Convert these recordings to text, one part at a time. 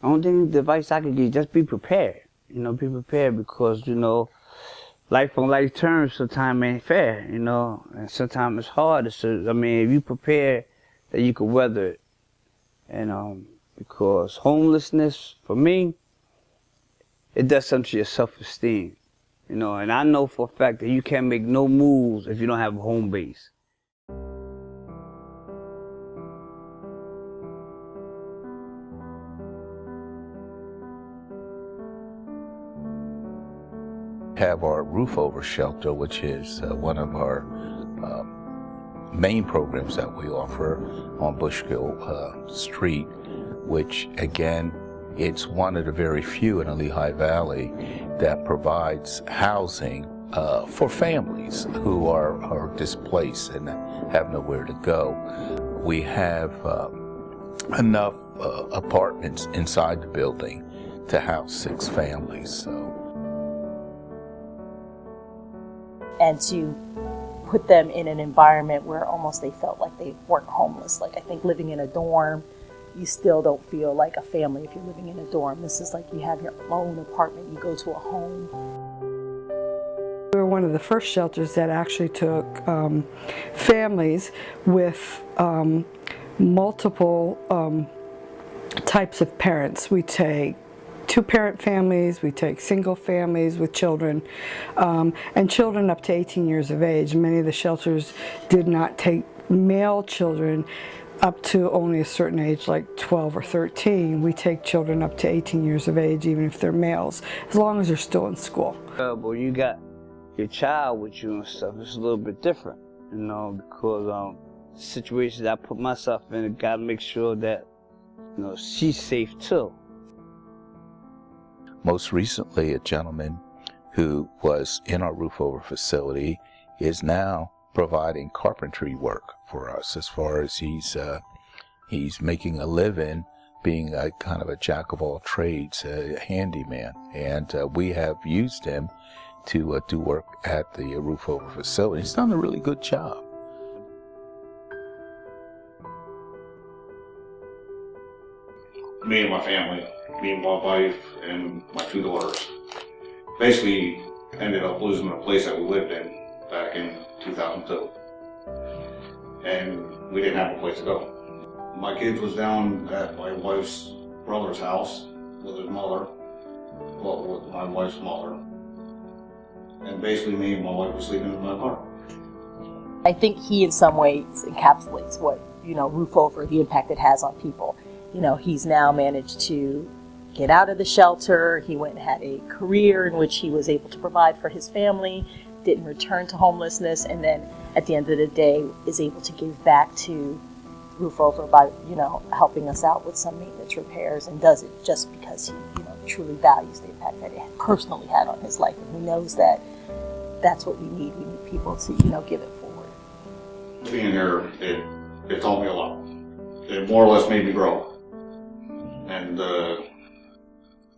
I don't think the advice I could give, just be prepared. Be prepared because, life on life terms sometimes ain't fair, and sometimes it's hard. So, if you prepare, that you can weather it. And because homelessness, for me, it does something to your self-esteem. And I know for a fact that you can't make no moves if you don't have a home base. Have our Roofover Shelter, which is one of our main programs that we offer on Bushkill Street, which again, it's one of the very few in the Lehigh Valley that provides housing for families who are displaced and have nowhere to go. We have enough apartments inside the building to house 6 families. So. And to put them in an environment where almost they felt like they weren't homeless. Like, I think living in a dorm, you still don't feel like a family if you're living in a dorm. This is like you have your own apartment, you go to a home. We were one of the first shelters that actually took families with multiple types of parents. We take 2-parent families, we take single families with children, and children up to 18 years of age. Many of the shelters did not take male children up to only a certain age, like 12 or 13. We take children up to 18 years of age, even if they're males, as long as they're still in school. But when you got your child with you and stuff, it's a little bit different, because situations I put myself in, I gotta make sure that, she's safe too. Most recently, a gentleman who was in our Roofover facility is now providing carpentry work for us, as far as he's making a living being a kind of a jack of all trades, a handyman. And we have used him to do work at the Roofover facility. He's done a really good job. Me and my family, me and my wife and my 2 daughters, basically ended up losing the place that we lived in back in 2002. And we didn't have a place to go. My kids was down at my wife's brother's house with his mother, well, with my wife's mother. And basically me and my wife were sleeping in my car. I think he in some ways encapsulates what, Roofover, the impact it has on people. He's now managed to get out of the shelter. He went and had a career in which he was able to provide for his family, didn't return to homelessness, and then at the end of the day is able to give back to Roofover by, helping us out with some maintenance repairs, and does it just because he, truly values the impact that it personally had on his life. And he knows that that's what we need. We need people to, give it forward. Being here, it taught me a lot. It more or less made me grow. And to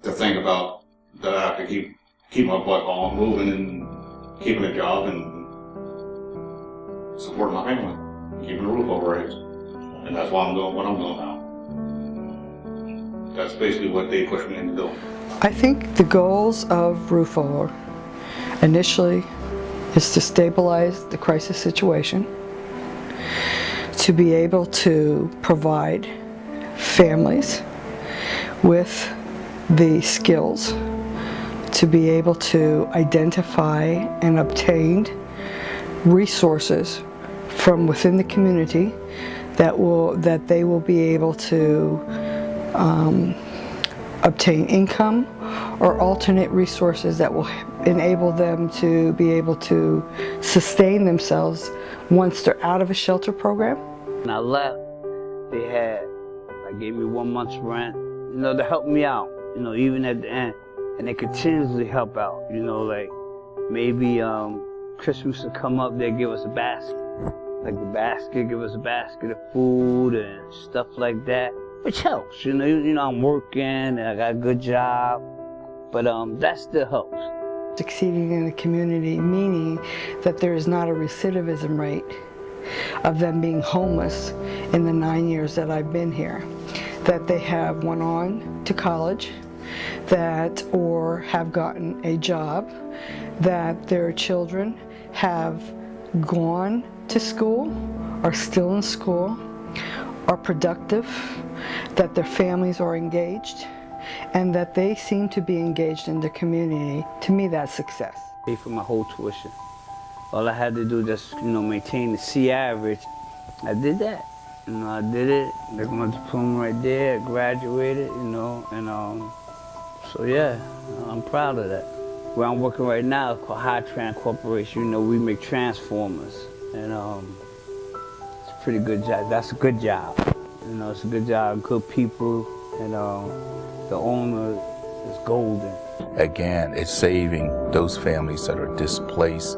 think about that I have to keep my butt on moving and keeping a job and supporting my family, keeping a roof over our heads. And that's why I'm doing what I'm doing now. That's basically what they pushed me into doing. I think the goals of Roofover initially is to stabilize the crisis situation, to be able to provide families with the skills to be able to identify and obtain resources from within the community that they will be able to obtain income or alternate resources that will enable them to be able to sustain themselves once they're out of a shelter program. When I left, they gave me 1 month's rent, to help me out, even at the end. And they continuously help out, like maybe Christmas will come up, they'll give us a basket. Give us a basket of food and stuff like that, which helps, I'm working, I got a good job, but that still helps. Succeeding in the community, meaning that there is not a recidivism rate of them being homeless in the 9 years that I've been here. that they have went on to college, that or have gotten a job, that their children have gone to school, are still in school, are productive, that their families are engaged, and that they seem to be engaged in the community. To me, that's success. Pay for my whole tuition. All I had to do just, maintain the C.A.R.E. average. I did that. I did it. I got my diploma right there. I graduated, and so yeah, I'm proud of that. Where I'm working right now is called High-Tran Corporation. We make transformers, and it's a pretty good job. That's a good job. It's a good job, good people, and the owner is golden. Again, it's saving those families that are displaced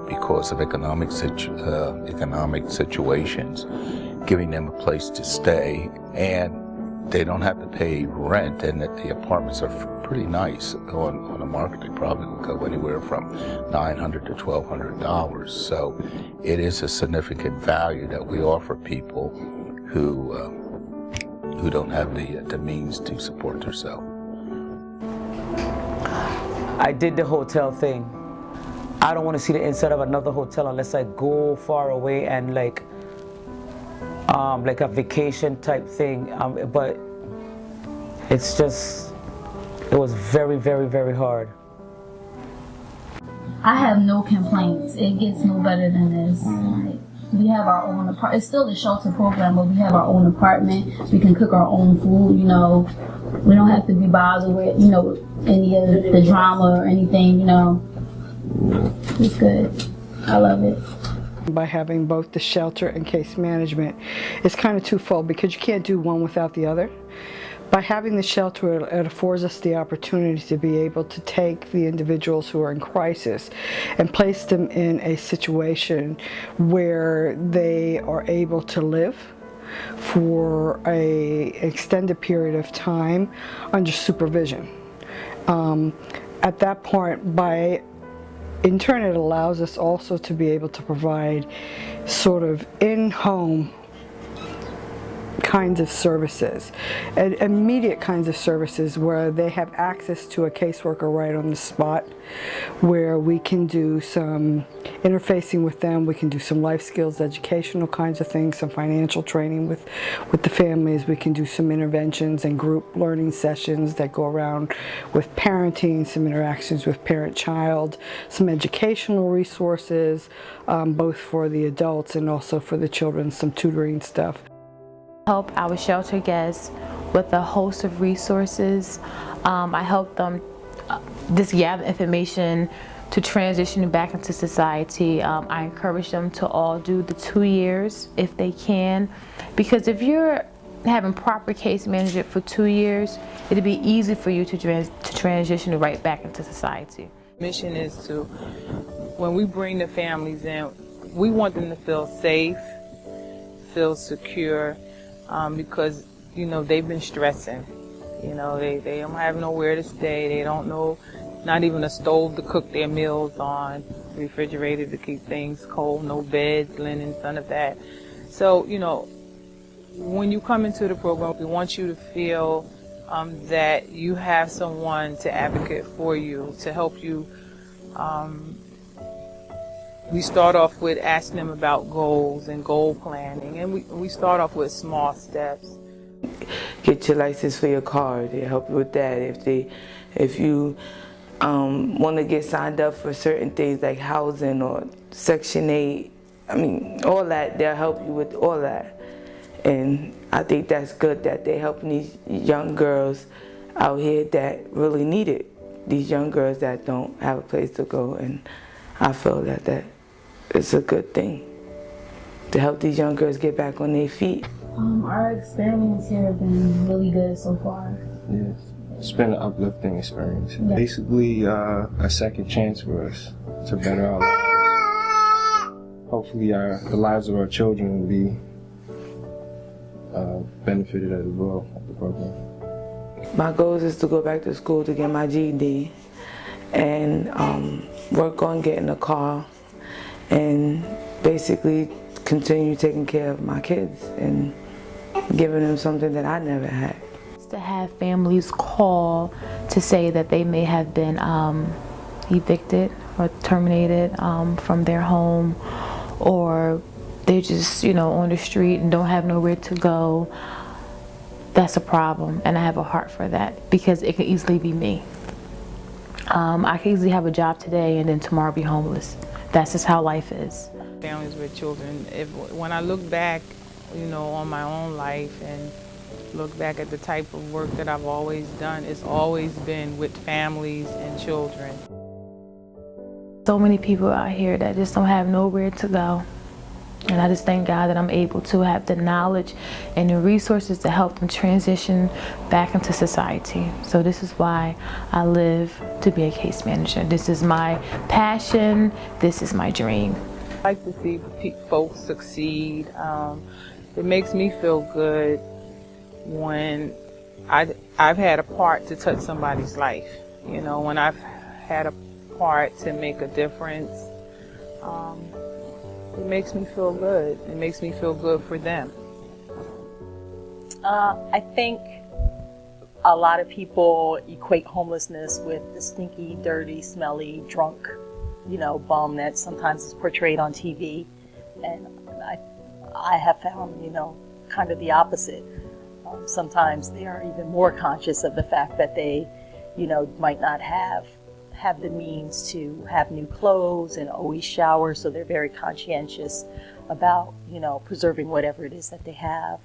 because of economic situations, giving them a place to stay, and they don't have to pay rent, and that the apartments are pretty nice. On the market, they probably will go anywhere from $900 to $1,200. So it is a significant value that we offer people who don't have the means to support themselves. I did the hotel thing. I don't want to see the inside of another hotel unless I go far away and like a vacation type thing. But it's just, it was very, very, very hard. I have no complaints. It gets no better than this. Like, we have our own apartment. It's still the shelter program, but we have our own apartment. We can cook our own food, We don't have to be bothered with, any of the drama or anything, It's good. I love it. By having both the shelter and case management, it's kind of twofold because you can't do one without the other. By having the shelter, it affords us the opportunity to be able to take the individuals who are in crisis and place them in a situation where they are able to live for an extended period of time under supervision. At that point, in turn, it allows us also to be able to provide sort of in-home kinds of services, immediate kinds of services where they have access to a caseworker right on the spot, where we can do some interfacing with them, we can do some life skills, educational kinds of things, some financial training with the families, we can do some interventions and group learning sessions that go around with parenting, some interactions with parent-child, some educational resources, both for the adults and also for the children, some tutoring stuff. Help our shelter guests with a host of resources. I help them just gather information to transition back into society. I encourage them to all do the 2 years if they can, because if you're having proper case management for 2 years, it'll be easy for you to transition right back into society. Mission is to, when we bring the families in, we want them to feel safe, feel secure, because they've been stressing. They don't have nowhere to stay. They don't know, not even a stove to cook their meals on, refrigerator to keep things cold, no beds, linens, none of that. So when you come into the program, we want you to feel that you have someone to advocate for you, to help you. We start off with asking them about goals and goal planning, and we start off with small steps. Get your license for your car. They help you with that. If you want to get signed up for certain things like housing or Section 8, all that, they'll help you with all that. And I think that's good that they're helping these young girls out here that really need it. These young girls that don't have a place to go, and I feel that it's a good thing to help these young girls get back on their feet. Our experience here has been really good so far. Yes, it's been an uplifting experience. Yeah. Basically, a second chance for us to better our lives. Hopefully, the lives of our children will be benefited as well of the program. My goal is to go back to school to get my GED and work on getting a car and basically continue taking care of my kids and giving them something that I never had. To have families call to say that they may have been evicted or terminated from their home, or they're just, on the street and don't have nowhere to go. That's a problem, and I have a heart for that, because it could easily be me. I could easily have a job today and then tomorrow be homeless. That's just how life is. Families with children, when I look back, on my own life and look back at the type of work that I've always done, it's always been with families and children. So many people out here that just don't have nowhere to go. And I just thank God that I'm able to have the knowledge and the resources to help them transition back into society. So this is why I live to be a case manager. This is my passion. This is my dream. I like to see folks succeed. It makes me feel good when I've had a part to touch somebody's life. When I've had a part to make a difference. It makes me feel good. It makes me feel good for them. I think a lot of people equate homelessness with the stinky, dirty, smelly, drunk, bum that sometimes is portrayed on TV. And I have found, kind of the opposite. Sometimes they are even more conscious of the fact that they, might not have the means to have new clothes and always shower, so they're very conscientious about, preserving whatever it is that they have.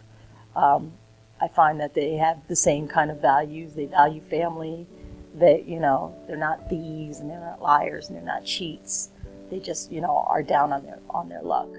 I find that they have the same kind of values. They value family. They, they're not thieves and they're not liars and they're not cheats. They just, are down on their luck.